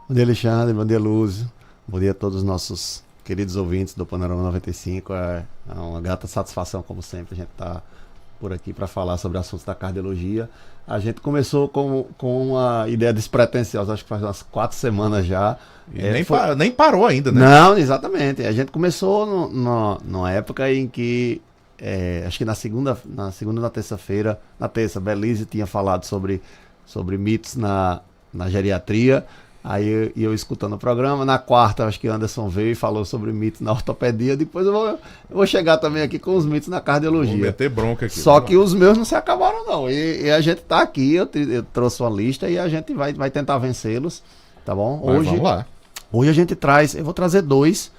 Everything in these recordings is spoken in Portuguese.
Bom dia, Alexandre. Bom dia, Lúcio. Bom dia a todos os nossos queridos ouvintes do Panorama 95. É uma grata satisfação, como sempre, a gente está por aqui para falar sobre assuntos da cardiologia. A gente começou com uma ideia despretensiosa, acho que faz umas 4 semanas já. E nem parou ainda, né? Não, exatamente. A gente começou numa época em que, acho que na segunda na terça-feira, na terça, Belize tinha falado sobre mitos na geriatria. Aí eu escutando o programa, na quarta acho que Anderson veio e falou sobre mitos na ortopedia, depois eu vou chegar também aqui com os mitos na cardiologia. Vou meter bronca aqui. Só que os meus não se acabaram não, e a gente tá aqui, eu trouxe uma lista e a gente vai tentar vencê-los, tá bom? Vamos lá. Hoje a gente eu vou trazer 2,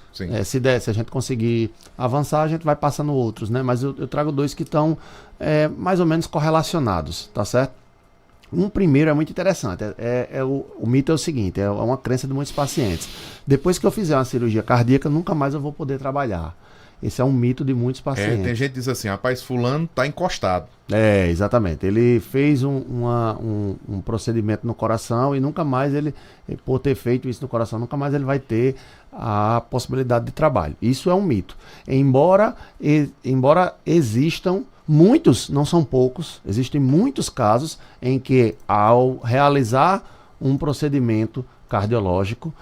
se a gente conseguir avançar a gente vai passando outros, né? Mas eu trago 2 que estão mais ou menos correlacionados, tá certo? Um primeiro é muito interessante, o mito é o seguinte, é uma crença de muitos pacientes. Depois que eu fizer uma cirurgia cardíaca, nunca mais eu vou poder trabalhar. Esse é um mito de muitos pacientes. Tem gente que diz assim, rapaz, fulano tá encostado. Exatamente. Ele fez um procedimento no coração e nunca mais por ter feito isso no coração, nunca mais ele vai ter a possibilidade de trabalho. Isso é um mito. Embora existam muitos, não são poucos, existem muitos casos em que ao realizar um procedimento cardiológico,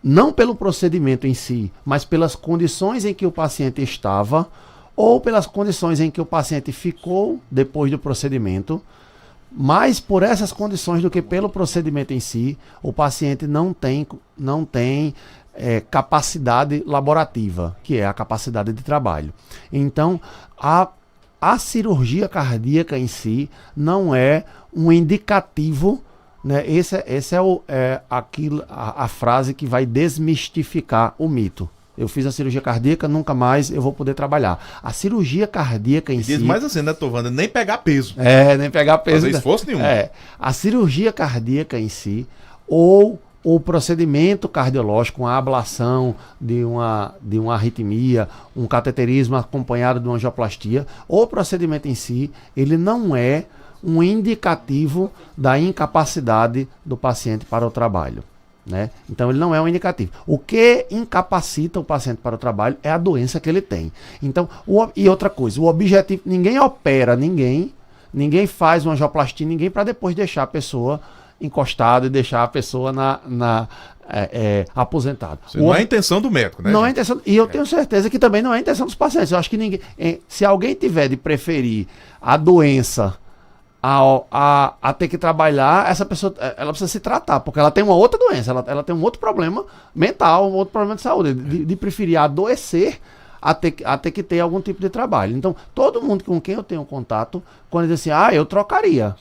não pelo procedimento em si, mas pelas condições em que o paciente estava, ou pelas condições em que o paciente ficou depois do procedimento, mais por essas condições do que pelo procedimento em si, o paciente não tem capacidade laborativa, que é a capacidade de trabalho. Então, a cirurgia cardíaca em si não é um indicativo, né? Esse é a frase que vai desmistificar o mito. Eu fiz a cirurgia cardíaca, nunca mais eu vou poder trabalhar. A cirurgia cardíaca em si... Diz mais assim, né, Tovanda? Nem pegar peso. Nem pegar peso. Fazer esforço nenhum. A cirurgia cardíaca em si, ou o procedimento cardiológico, uma ablação de uma arritmia, um cateterismo acompanhado de uma angioplastia, o procedimento em si, ele não é um indicativo da incapacidade do paciente para o trabalho, né? Então ele não é um indicativo. O que incapacita o paciente para o trabalho é a doença que ele tem. Então, e outra coisa, o objetivo, ninguém opera, ninguém faz uma angioplastia, ninguém para depois deixar a pessoa encostada e deixar a pessoa aposentada. Não é a intenção do médico, né? Não é a intenção, e eu tenho certeza que também não é a intenção dos pacientes. Eu acho que se alguém tiver de preferir a doença a ter que trabalhar, essa pessoa ela precisa se tratar, porque ela tem uma outra doença, ela tem um outro problema mental, um outro problema de saúde, de preferir adoecer a ter que ter algum tipo de trabalho. Então, todo mundo com quem eu tenho contato, quando diz assim, eu trocaria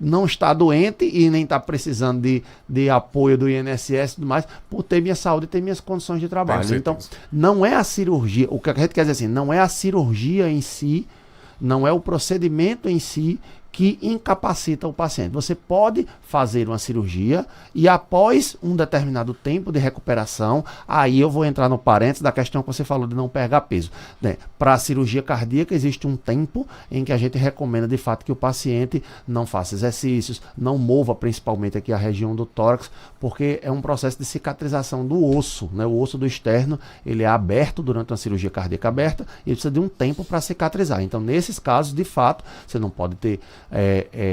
não estar doente e nem estar precisando de apoio do INSS e tudo mais, por ter minha saúde e ter minhas condições de trabalho. Então, não é a cirurgia, o que a gente quer dizer assim, não é a cirurgia em si, não é o procedimento em si que incapacita o paciente. Você pode fazer uma cirurgia e após um determinado tempo de recuperação, aí eu vou entrar no parênteses da questão que você falou de não pegar peso, né? Para a cirurgia cardíaca existe um tempo em que a gente recomenda de fato que o paciente não faça exercícios, não mova principalmente aqui a região do tórax, porque é um processo de cicatrização do osso, né? O osso do externo, ele é aberto durante uma cirurgia cardíaca aberta e ele precisa de um tempo para cicatrizar. Então, nesses casos, de fato, você não pode ter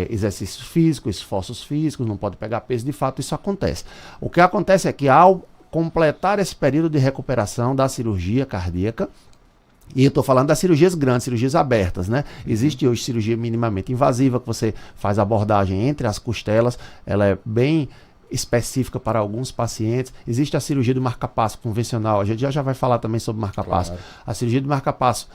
exercícios físicos, esforços físicos, não pode pegar peso, de fato isso acontece. O que acontece é que ao completar esse período de recuperação da cirurgia cardíaca, e eu estou falando das cirurgias grandes, cirurgias abertas, né? Existe hoje cirurgia minimamente invasiva, que você faz a abordagem entre as costelas, ela é bem específica para alguns pacientes. Existe a cirurgia do marca-passo convencional, a gente já vai falar também sobre marca-passo. Claro. A cirurgia do marca-passo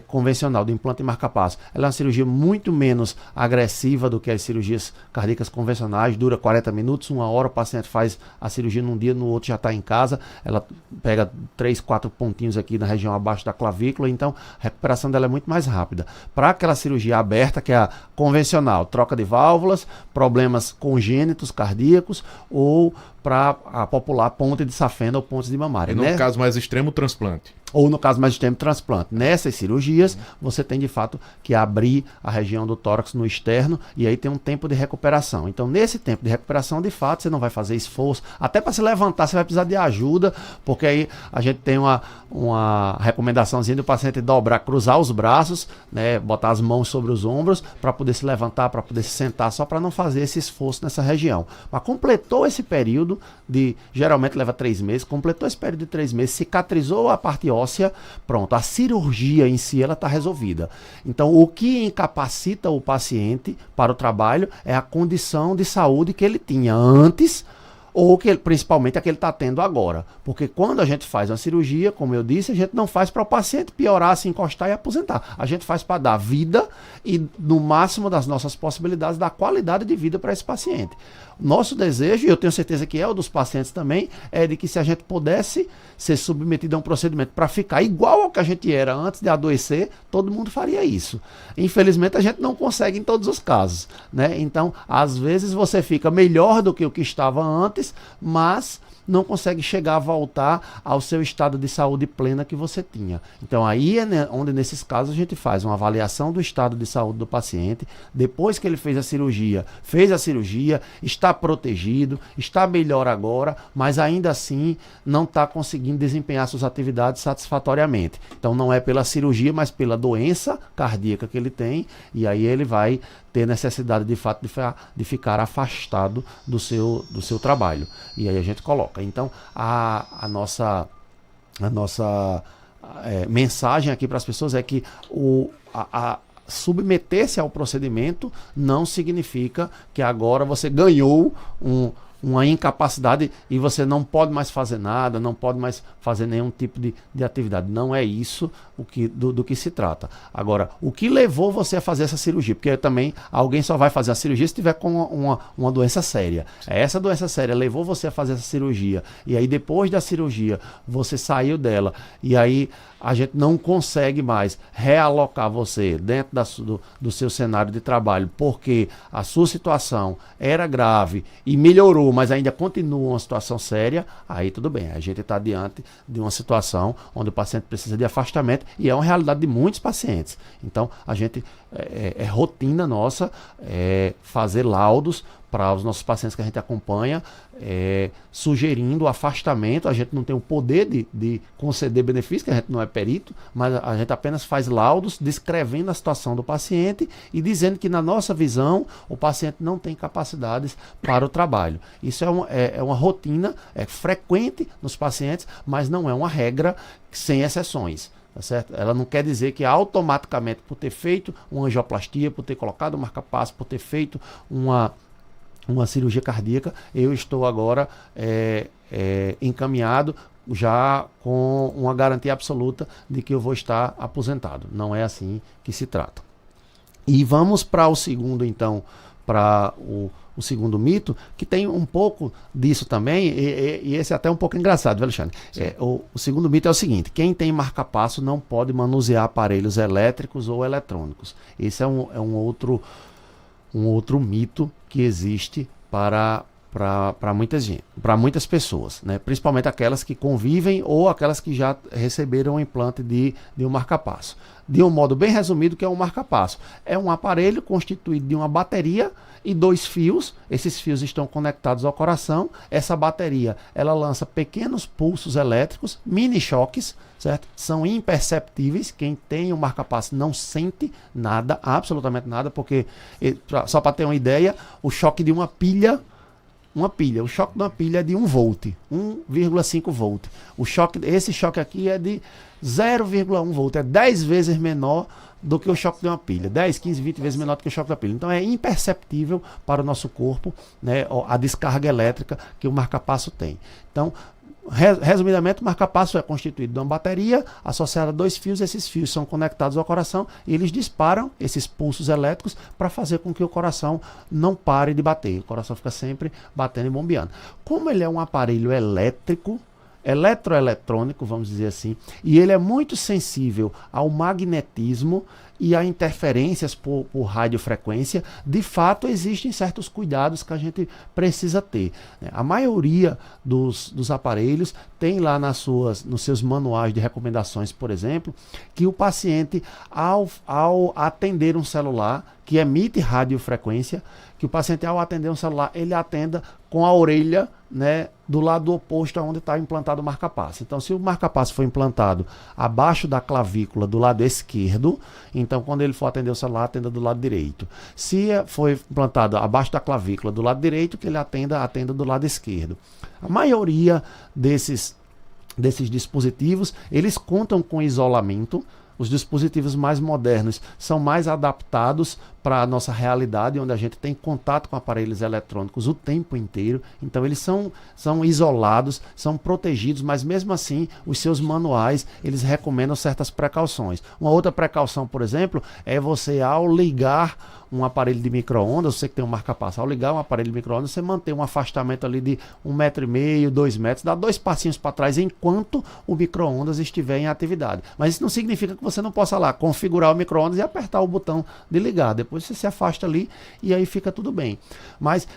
convencional, do implante marca-passo, ela é uma cirurgia muito menos agressiva do que as cirurgias cardíacas convencionais, dura 40 minutos, 1 hora, o paciente faz a cirurgia num dia, no outro já está em casa, ela pega 3, 4 pontinhos aqui na região abaixo da clavícula, então a recuperação dela é muito mais rápida. Para aquela cirurgia aberta, que é a convencional, troca de válvulas, problemas congênitos cardíacos, ou para a popular ponte de safena ou ponte de mamária. E no caso mais extremo, o transplante. Ou no caso mais extremo, transplante. Nessas cirurgias, você tem de fato que abrir a região do tórax no externo e aí tem um tempo de recuperação. Então, nesse tempo de recuperação, de fato, você não vai fazer esforço. Até para se levantar, você vai precisar de ajuda, porque aí a gente tem uma recomendaçãozinha do paciente dobrar, cruzar os braços, né, botar as mãos sobre os ombros para poder se levantar, para poder se sentar, só para não fazer esse esforço nessa região. Mas completou esse período geralmente leva 3 meses, completou esse período de 3 meses, cicatrizou a parte óssea, pronto, a cirurgia em si ela está resolvida. Então, o que incapacita o paciente para o trabalho é a condição de saúde que ele tinha antes, ou que principalmente a que ele está tendo agora. Porque quando a gente faz uma cirurgia, como eu disse, a gente não faz para o paciente piorar, se encostar e aposentar. A gente faz para dar vida e, no máximo das nossas possibilidades, dar qualidade de vida para esse paciente. Nosso desejo, e eu tenho certeza que é o dos pacientes também, é de que se a gente pudesse ser submetido a um procedimento para ficar igual ao que a gente era antes de adoecer, todo mundo faria isso. Infelizmente, a gente não consegue em todos os casos, né? Então, às vezes você fica melhor do que o que estava antes, mas não consegue chegar a voltar ao seu estado de saúde plena que você tinha. Então aí é onde nesses casos a gente faz uma avaliação do estado de saúde do paciente, depois que ele fez a cirurgia, está protegido, está melhor agora, mas ainda assim não está conseguindo desempenhar suas atividades satisfatoriamente. Então não é pela cirurgia, mas pela doença cardíaca que ele tem, e aí ele vai ter necessidade de fato de ficar afastado do seu trabalho. E aí a gente coloca. Então a nossa mensagem aqui para as pessoas é que submeter-se ao procedimento não significa que agora você ganhou uma incapacidade e você não pode mais fazer nada, não pode mais fazer nenhum tipo de atividade. Não é isso do que se trata. Agora, o que levou você a fazer essa cirurgia? Porque também alguém só vai fazer a cirurgia se tiver com uma doença séria. Essa doença séria levou você a fazer essa cirurgia, e aí depois da cirurgia você saiu dela, e aí a gente não consegue mais realocar você dentro do seu cenário de trabalho, porque a sua situação era grave e melhorou, mas ainda continua uma situação séria, aí tudo bem. A gente está diante de uma situação onde o paciente precisa de afastamento, e é uma realidade de muitos pacientes. Então, a gente, é rotina nossa fazer laudos para os nossos pacientes que a gente acompanha, sugerindo o afastamento. A gente não tem o poder de conceder benefícios, que a gente não é perito, mas a gente apenas faz laudos descrevendo a situação do paciente e dizendo que, na nossa visão, o paciente não tem capacidades para o trabalho. Isso é uma rotina, é frequente nos pacientes, mas não é uma regra sem exceções. Tá certo? Ela não quer dizer que automaticamente, por ter feito uma angioplastia, por ter colocado um marca-passo, por ter feito uma cirurgia cardíaca, eu estou agora encaminhado já com uma garantia absoluta de que eu vou estar aposentado. Não é assim que se trata. E vamos para o segundo, então, para o segundo mito, que tem um pouco disso também, e esse é até um pouco engraçado, viu, Alexandre? O segundo mito é o seguinte: quem tem marca-passo não pode manusear aparelhos elétricos ou eletrônicos. Esse é um outro mito que existe para muitas pessoas, né? Principalmente aquelas que convivem ou aquelas que já receberam o implante de um marca-passo. De um modo bem resumido, que é um marca-passo? É um aparelho constituído de uma bateria e 2 fios. Esses fios estão conectados ao coração. Essa bateria, ela lança pequenos pulsos elétricos, mini choques, certo? São imperceptíveis. Quem tem o marca-passo não sente nada, absolutamente nada, porque, só para ter uma ideia, o choque de o choque de uma pilha é de 1 volt, 1,5 volt. Esse choque aqui é de 0,1 volt, é 10 vezes menor do que o choque de uma pilha, 10, 15, 20 vezes menor do que o choque da pilha. Então é imperceptível para o nosso corpo, né, a descarga elétrica que o marca-passo tem. Então, resumidamente, o marca-passo é constituído de uma bateria associada a 2 fios. Esses fios são conectados ao coração e eles disparam esses pulsos elétricos para fazer com que o coração não pare de bater. O coração fica sempre batendo e bombeando. Como ele é um aparelho eletroeletrônico, vamos dizer assim, e ele é muito sensível ao magnetismo, e a interferências por radiofrequência, de fato existem certos cuidados que a gente precisa ter, né? A maioria dos aparelhos tem lá nos seus manuais de recomendações, por exemplo, que o paciente, ao atender um celular que emite radiofrequência, que o paciente, ao atender um celular, ele atenda com a orelha, né, do lado oposto aonde está implantado o marca-passo. Então, se o marca-passo for implantado abaixo da clavícula do lado esquerdo, então quando ele for atender o celular, atenda do lado direito. Se for implantado abaixo da clavícula do lado direito, que ele atenda do lado esquerdo. A maioria desses dispositivos, eles contam com isolamento. Os dispositivos mais modernos são mais adaptados para a nossa realidade, onde a gente tem contato com aparelhos eletrônicos o tempo inteiro. Então eles são isolados, são protegidos, mas mesmo assim os seus manuais, eles recomendam certas precauções. Uma outra precaução, por exemplo, é você, ao ligar um aparelho de micro-ondas, você que tem um marca-passo, ao ligar um aparelho de micro-ondas, você manter um afastamento ali de 1,5 m, 2 metros, dá 2 passinhos para trás enquanto o micro-ondas estiver em atividade. Mas isso não significa que você não possa lá configurar o micro-ondas e apertar o botão de ligar. Depois você se afasta ali e aí fica tudo bem. Mas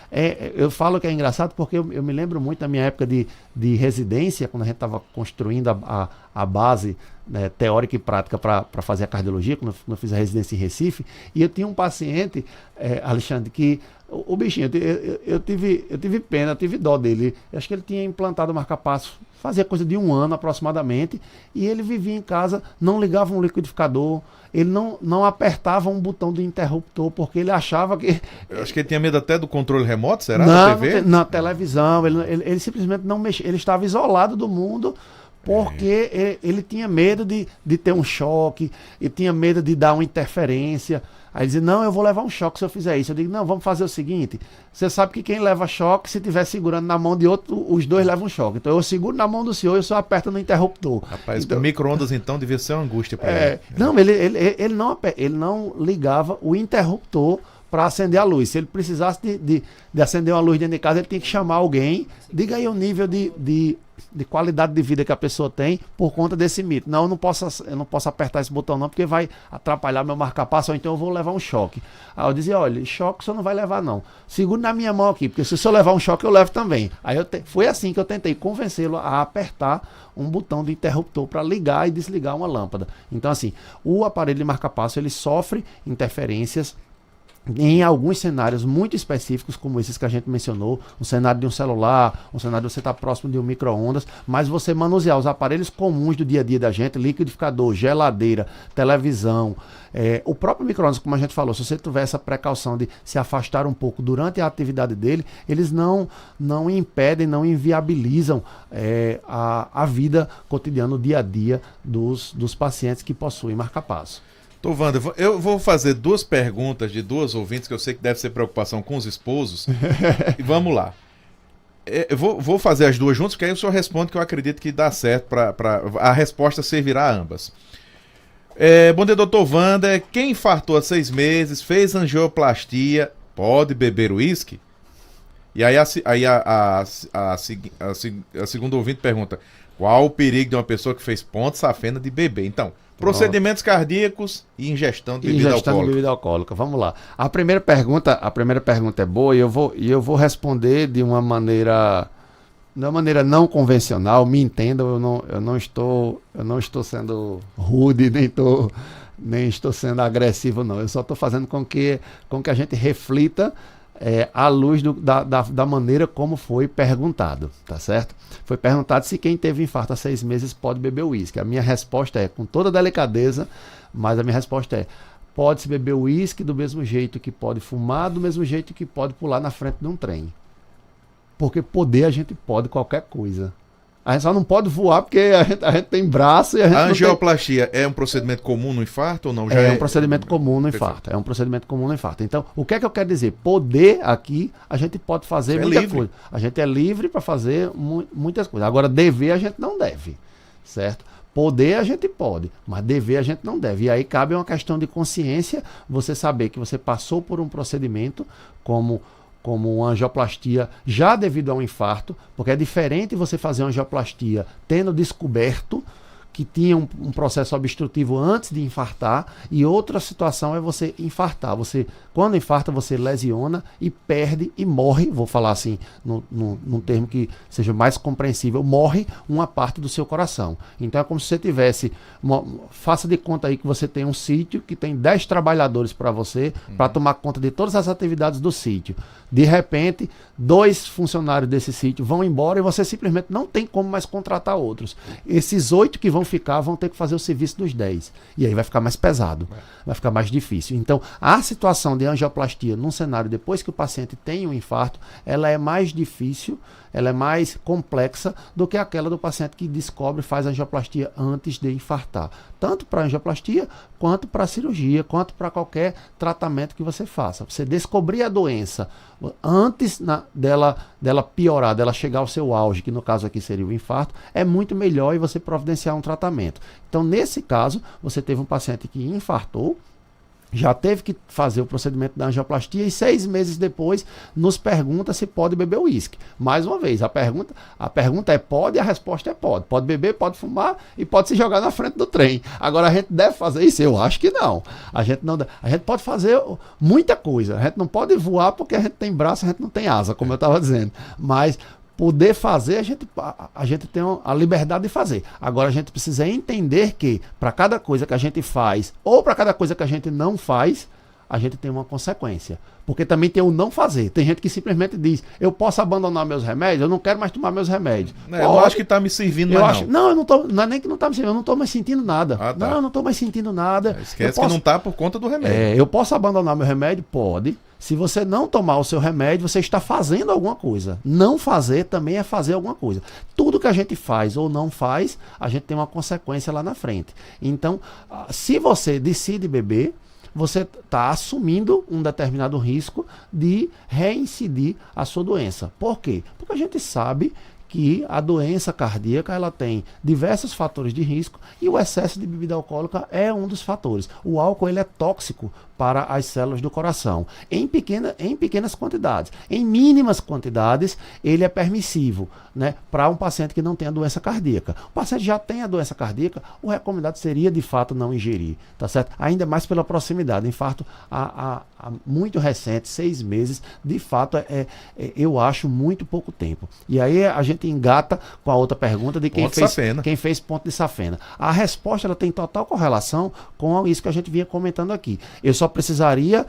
eu falo que é engraçado porque eu me lembro muito da minha época de residência, quando a gente estava construindo a base, né, teórica e prática para fazer a cardiologia, quando eu fiz a residência em Recife, e eu tinha um paciente, Alexandre, que o bichinho, eu tive pena, eu tive dó dele. Eu acho que ele tinha implantado o marca-passo, fazia coisa de 1 ano aproximadamente, e ele vivia em casa, não ligava um liquidificador, ele não apertava um botão do interruptor, porque ele achava que... Eu acho que ele tinha medo até do controle remoto, será? Não, na TV? Na televisão, ele simplesmente não mexia, ele estava isolado do mundo, porque ele tinha medo de ter um choque, ele tinha medo de dar uma interferência. Aí ele dizia, não, eu vou levar um choque se eu fizer isso. Eu digo, não, vamos fazer o seguinte, você sabe que quem leva choque, se estiver segurando na mão de outro, os dois levam choque. Então eu seguro na mão do senhor e o senhor aperta no interruptor. Rapaz, então, o micro-ondas então devia ser uma angústia para ele. Não, ele não ligava o interruptor para acender a luz. Se ele precisasse de acender uma luz dentro de casa, ele tinha que chamar alguém. Diga aí o nível de qualidade de vida que a pessoa tem por conta desse mito. Não, eu não posso apertar esse botão não, porque vai atrapalhar meu marca-passo, ou então eu vou levar um choque. Aí eu dizia, olha, choque o senhor não vai levar não. Segure na minha mão aqui, porque se o senhor levar um choque, eu levo também. Aí foi assim que eu tentei convencê-lo a apertar um botão de interruptor para ligar e desligar uma lâmpada. Então assim, o aparelho de marca-passo, ele sofre interferências em alguns cenários muito específicos, como esses que a gente mencionou, um cenário de um celular, um cenário de você estar próximo de um micro-ondas, mas você manusear os aparelhos comuns do dia a dia da gente, liquidificador, geladeira, televisão, o próprio micro-ondas, como a gente falou, se você tiver essa precaução de se afastar um pouco durante a atividade dele, eles não impedem, não inviabilizam a vida cotidiana, o dia a dia dos pacientes que possuem marca-passo. Tovanda, eu vou fazer 2 perguntas de 2 ouvintes, que eu sei que deve ser preocupação com os esposos. E vamos lá. Eu vou fazer as 2 juntas, porque aí o senhor responde, que eu acredito que dá certo, a resposta servirá a ambas. Bom dia, doutor Wanda. Quem infartou há 6 meses, fez angioplastia, pode beber uísque? E aí a segunda ouvinte pergunta, qual o perigo de uma pessoa que fez ponte safena de beber? Então, procedimentos cardíacos e ingestão de bebida alcoólica. Vamos lá. A primeira pergunta é boa e eu vou responder de uma maneira não convencional. Me entendam, eu não estou sendo rude, nem estou sendo agressivo, não. Eu só estou fazendo com que a gente reflita à luz da maneira como foi perguntado, tá certo? Foi perguntado se quem teve infarto há 6 meses pode beber uísque. A minha resposta é, com toda delicadeza, mas a minha resposta é, pode-se beber uísque do mesmo jeito que pode fumar, do mesmo jeito que pode pular na frente de um trem. Porque poder a gente pode qualquer coisa. A gente só não pode voar porque a gente tem braço e a gente A angioplastia é um procedimento comum no infarto ou não? É um procedimento comum no infarto. É um procedimento comum no infarto. Então, o que é que eu quero dizer? Poder aqui, a gente pode fazer muita coisa. A gente é livre para fazer muitas coisas. Agora, dever a gente não deve, certo? Poder a gente pode, mas dever a gente não deve. E aí cabe uma questão de consciência, você saber que você passou por um procedimento como uma angioplastia já devido a um infarto, porque é diferente você fazer uma angioplastia tendo descoberto que tinha um processo obstrutivo antes de infartar, e outra situação é você infartar. Quando infarta, você lesiona e perde e morre, vou falar assim, num termo que seja mais compreensível, morre uma parte do seu coração. Então é como se você tivesse, faça de conta aí que você tem um sítio que tem 10 trabalhadores para você, para tomar conta de todas as atividades do sítio. De repente, 2 funcionários desse sítio vão embora e você simplesmente não tem como mais contratar outros. Esses 8 que vão ficar vão ter que fazer o serviço dos 10. E aí vai ficar mais pesado, vai ficar mais difícil. Então, a situação de angioplastia num cenário depois que o paciente tem um infarto, ela é mais difícil, ela é mais complexa do que aquela do paciente que descobre e faz angioplastia antes de infartar. Tanto para angioplastia, quanto para cirurgia, quanto para qualquer tratamento que você faça. Você descobrir a doença antes dela piorar, dela chegar ao seu auge, que no caso aqui seria o infarto, é muito melhor e você providenciar um tratamento. Então, nesse caso, você teve um paciente que infartou, já teve que fazer o procedimento da angioplastia e 6 meses depois nos pergunta se pode beber uísque. Mais uma vez, a pergunta é pode e a resposta é pode. Pode beber, pode fumar e pode se jogar na frente do trem. Agora, a gente deve fazer isso? Eu acho que não. A gente pode fazer muita coisa. A gente não pode voar porque a gente tem braço, a gente não tem asa, como eu estava dizendo. Mas poder fazer, a gente tem a liberdade de fazer. Agora a gente precisa entender que para cada coisa que a gente faz ou para cada coisa que a gente não faz, a gente tem uma consequência. Porque também tem o não fazer. Tem gente que simplesmente diz, eu posso abandonar meus remédios, eu não quero mais tomar meus remédios. Eu não acho que está me servindo mais eu não é nem que não está me servindo, eu não estou mais sentindo nada. Tá. Não, eu não estou mais sentindo nada. Esquece que não está por conta do remédio. Eu posso abandonar meu remédio? Pode. Se você não tomar o seu remédio, você está fazendo alguma coisa. Não fazer também é fazer alguma coisa. Tudo que a gente faz ou não faz, a gente tem uma consequência lá na frente. Então, se você decide beber, você está assumindo um determinado risco de reincidir a sua doença. Por quê? Porque a gente sabe que a doença cardíaca ela tem diversos fatores de risco e o excesso de bebida alcoólica é um dos fatores. O álcool ele é tóxico para as células do coração, em pequenas quantidades. Em mínimas quantidades, ele é permissivo, né, para um paciente que não tem a doença cardíaca. O paciente já tem a doença cardíaca, o recomendado seria, de fato, não ingerir, tá certo? Ainda mais pela proximidade. Infarto muito recente, 6 meses, de fato, eu acho muito pouco tempo. E aí a gente engata com a outra pergunta de quem fez ponto de safena. A resposta ela tem total correlação com isso que a gente vinha comentando aqui. Eu só precisaria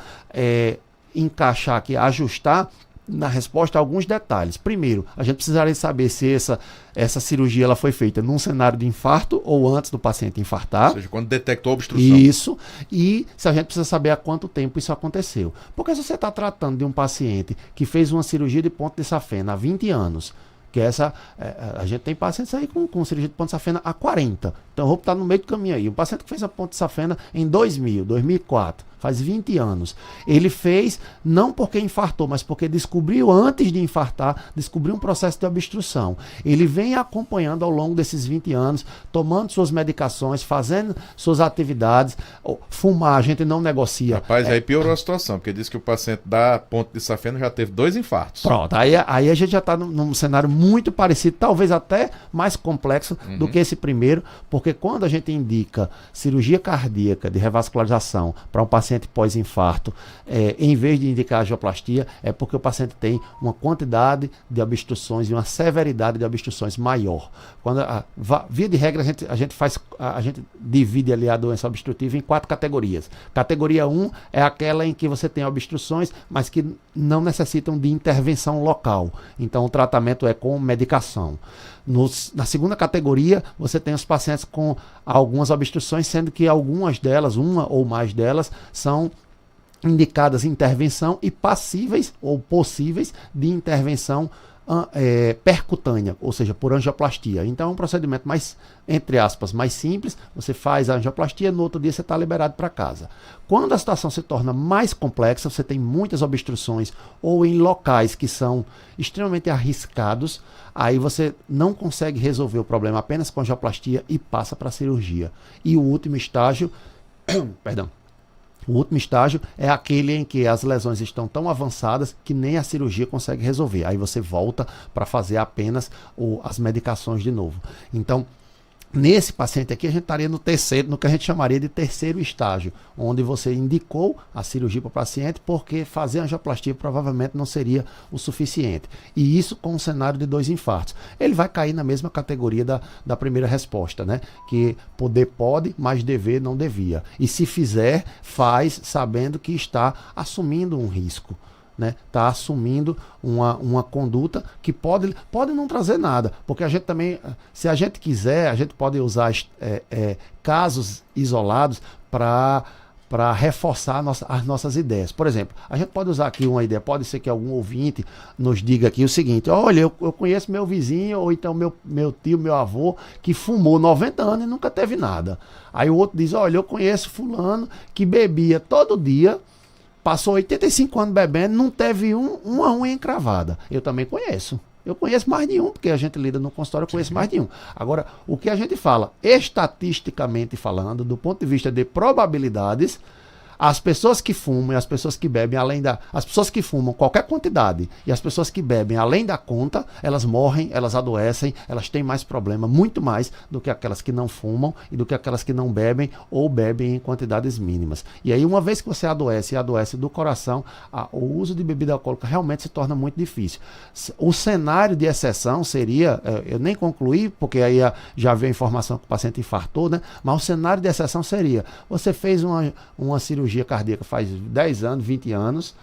encaixar aqui, ajustar na resposta alguns detalhes. Primeiro, a gente precisaria saber se essa cirurgia ela foi feita num cenário de infarto ou antes do paciente infartar. Ou seja, quando detectou a obstrução. Isso. E se a gente precisa saber há quanto tempo isso aconteceu. Porque se você está tratando de um paciente que fez uma cirurgia de ponto de safena há 20 anos, que a gente tem pacientes aí com cirurgia de ponto de safena há 40. Então, eu vou estar no meio do caminho aí. O paciente que fez a ponto de safena em 2000, 2004, faz 20 anos. Ele fez não porque infartou, mas porque descobriu antes de infartar, descobriu um processo de obstrução. Ele vem acompanhando ao longo desses 20 anos, tomando suas medicações, fazendo suas atividades. Fumar, a gente não negocia. Rapaz, aí piorou a situação, porque diz que o paciente da ponto de safena já teve 2 infartos. Pronto, aí a gente já está num cenário muito parecido, talvez até mais complexo do que esse primeiro, porque quando a gente indica cirurgia cardíaca de revascularização para um paciente pós-infarto, em vez de indicar angioplastia, é porque o paciente tem uma quantidade de obstruções e uma severidade de obstruções maior. Via de regra, a gente divide ali a doença obstrutiva em 4 categorias. Categoria 1 é aquela em que você tem obstruções, mas que não necessitam de intervenção local. Então, o tratamento é com medicação. Na segunda categoria, você tem os pacientes com algumas obstruções, sendo que algumas delas, uma ou mais delas, são indicadas intervenção e passíveis ou possíveis de intervenção percutânea, ou seja, por angioplastia. Então é um procedimento mais, entre aspas, mais simples. Você faz a angioplastia, no outro dia você está liberado para casa. Quando a situação se torna mais complexa, você tem muitas obstruções ou em locais que são extremamente arriscados, aí você não consegue resolver o problema apenas com angioplastia e passa para a cirurgia. E o último estágio, perdão, o último estágio é aquele em que as lesões estão tão avançadas que nem a cirurgia consegue resolver. Aí você volta para fazer apenas as medicações de novo. Então, Nesse paciente aqui, a gente estaria no terceiro, no que a gente chamaria de terceiro estágio, onde você indicou a cirurgia para o paciente porque fazer angioplastia provavelmente não seria o suficiente. E isso com um cenário de 2 infartos. Ele vai cair na mesma categoria da primeira resposta, né? Que poder pode, mas dever não devia. E se fizer, faz sabendo que está assumindo um risco. Está assumindo uma conduta que pode não trazer nada, porque a gente também, se a gente quiser, a gente pode usar casos isolados para reforçar as nossas ideias. Por exemplo, a gente pode usar aqui uma ideia, pode ser que algum ouvinte nos diga aqui o seguinte: olha, eu conheço meu vizinho, ou então meu tio, meu avô, que fumou 90 anos e nunca teve nada. Aí o outro diz: olha, eu conheço fulano que bebia todo dia, passou 85 anos bebendo, não teve uma unha encravada. Eu também conheço. Eu conheço mais de um, porque a gente lida no consultório, eu conheço mais de um. Agora, o que a gente fala, estatisticamente falando, do ponto de vista de probabilidades, as pessoas que fumam e as pessoas que bebem, as pessoas que fumam qualquer quantidade e as pessoas que bebem além da conta, elas morrem, elas adoecem, elas têm mais problema, muito mais do que aquelas que não fumam e do que aquelas que não bebem ou bebem em quantidades mínimas. E aí, uma vez que você adoece e adoece do coração, o uso de bebida alcoólica realmente se torna muito difícil. O cenário de exceção seria, eu nem concluí, porque aí já veio a informação que o paciente infartou, né? Mas o cenário de exceção seria: você fez uma cirurgia cardíaca faz 10 anos, 20 anos,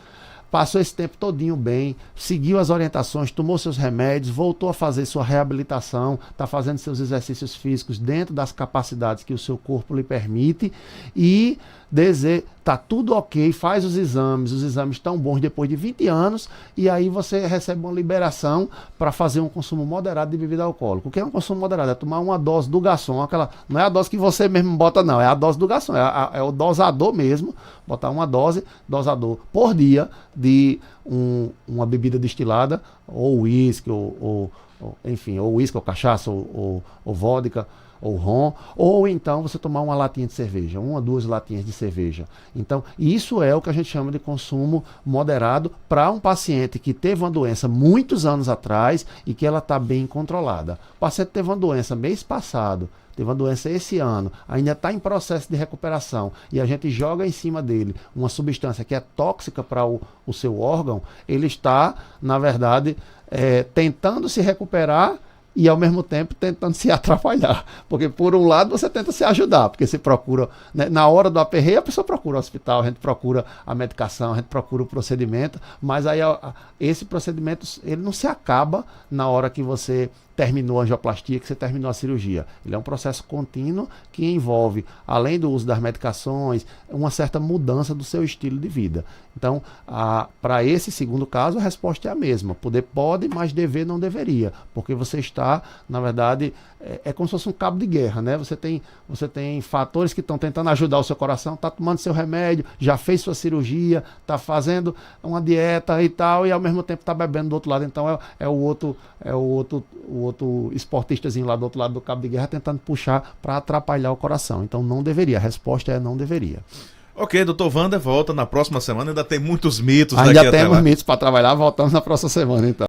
passou esse tempo todinho bem, seguiu as orientações, tomou seus remédios, voltou a fazer sua reabilitação, está fazendo seus exercícios físicos dentro das capacidades que o seu corpo lhe permite e está tudo ok, faz os exames estão bons depois de 20 anos e aí você recebe uma liberação para fazer um consumo moderado de bebida alcoólica. O que é um consumo moderado? É tomar uma dose do garçom, não é a dose que você mesmo bota não, é a dose do garçom, é o dosador mesmo, botar uma dosador por dia de uma bebida destilada, ou uísque, enfim, ou uísque, ou cachaça, ou vodka, ou rom, ou então você tomar uma latinha de cerveja, 1 ou 2 latinhas de cerveja. Então, isso é o que a gente chama de consumo moderado para um paciente que teve uma doença muitos anos atrás e que ela está bem controlada. O paciente teve uma doença mês passado, teve uma doença esse ano, ainda está em processo de recuperação e a gente joga em cima dele uma substância que é tóxica para o seu órgão, ele está, na verdade, tentando se recuperar e ao mesmo tempo tentando se atrapalhar, porque por um lado você tenta se ajudar, porque você procura, né, na hora do aperreio a pessoa procura o hospital, a gente procura a medicação, a gente procura o procedimento, mas aí esse procedimento ele não se acaba na hora que você terminou a angioplastia, que você terminou a cirurgia. Ele é um processo contínuo que envolve, além do uso das medicações, uma certa mudança do seu estilo de vida. Então, para esse segundo caso, a resposta é a mesma. Poder pode, mas dever não deveria, porque você está, na verdade, é como se fosse um cabo de guerra, né? Você tem fatores que estão tentando ajudar o seu coração, está tomando seu remédio, já fez sua cirurgia, está fazendo uma dieta e tal, e ao mesmo tempo está bebendo do outro lado. Então o outro esportistazinho lá do outro lado do cabo de guerra tentando puxar para atrapalhar o coração. Então não deveria, a resposta é não deveria. Ok, doutor Wander volta na próxima semana, ainda tem muitos mitos ainda daqui até lá. Ainda temos mitos para trabalhar, voltamos na próxima semana então.